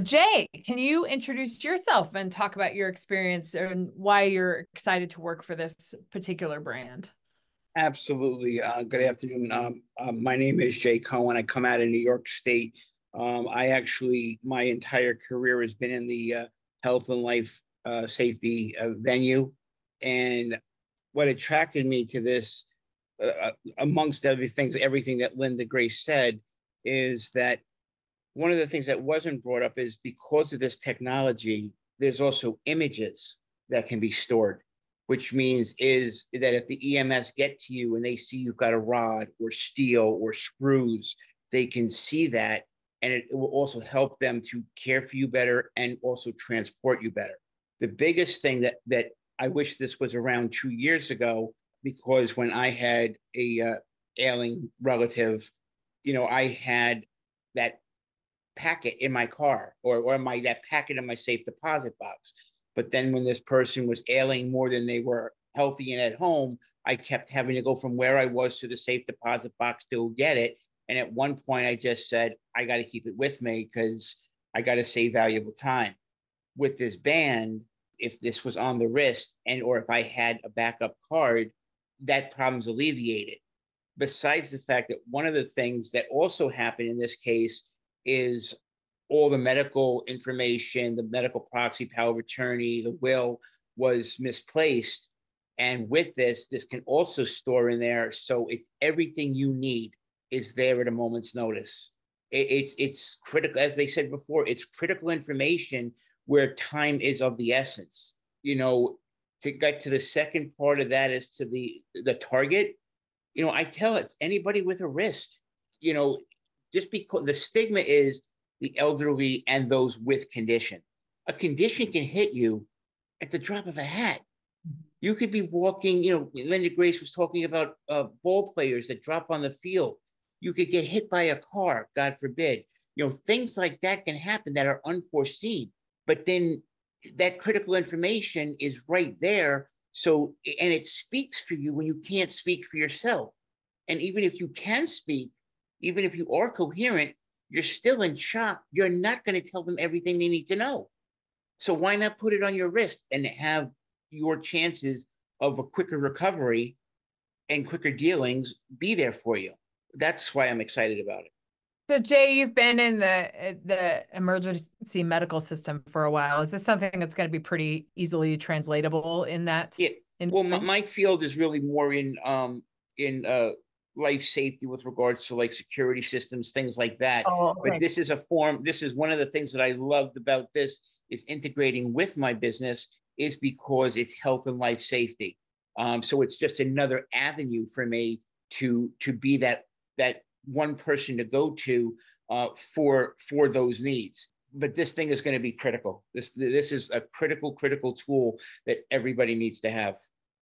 Jay, can you introduce yourself and talk about your experience and why you're excited to work for this particular brand? Absolutely. Good afternoon. My name is Jay Cohen. I come out of New York State. My entire career has been in the health and life safety venue. And what attracted me to this, amongst everything that Linda Grace said, is that one of the things that wasn't brought up is because of this technology, there's also images that can be stored, which means is that if the EMS get to you and they see you've got a rod or steel or screws, they can see that, and it will also help them to care for you better and also transport you better. The biggest thing that I wish this was around 2 years ago, because when I had a ailing relative, I had that packet in my car, or my that packet in my safe deposit box. But then when this person was ailing more than they were healthy and at home, I kept having to go from where I was to the safe deposit box to get it. And at one point, I just said, I got to keep it with me because I got to save valuable time. With this band, if this was on the wrist or if I had a backup card, that problem's alleviated. Besides the fact that one of the things that also happened in this case is all the medical information, the medical proxy, power of attorney, the will was misplaced. And with this can also store in there. So it's everything you need is there at a moment's notice. It's critical, as they said before, it's critical information where time is of the essence. To get to the second part of that is to the target. I tell it's anybody with a wrist. Just because the stigma is the elderly and those with condition. A condition can hit you at the drop of a hat. You could be walking, Linda Grace was talking about ball players that drop on the field. You could get hit by a car, God forbid. Things like that can happen that are unforeseen. But then that critical information is right there. So, and it speaks for you when you can't speak for yourself. And even if you can speak, even if you are coherent, you're still in shock. You're not going to tell them everything they need to know. So why not put it on your wrist and have your chances of a quicker recovery and quicker dealings be there for you? That's why I'm excited about it. So Jay, you've been in the emergency medical system for a while. Is this something that's going to be pretty easily translatable in that Yeah. Well, industry? my field is really more in life safety with regards to like security systems, things like that. Oh, But okay. this is one of the things that I loved about this is integrating with my business is because it's health and life safety. So it's just another avenue for me to be that one person to go to for those needs. But this thing is going to be critical. This is a critical tool that everybody needs to have.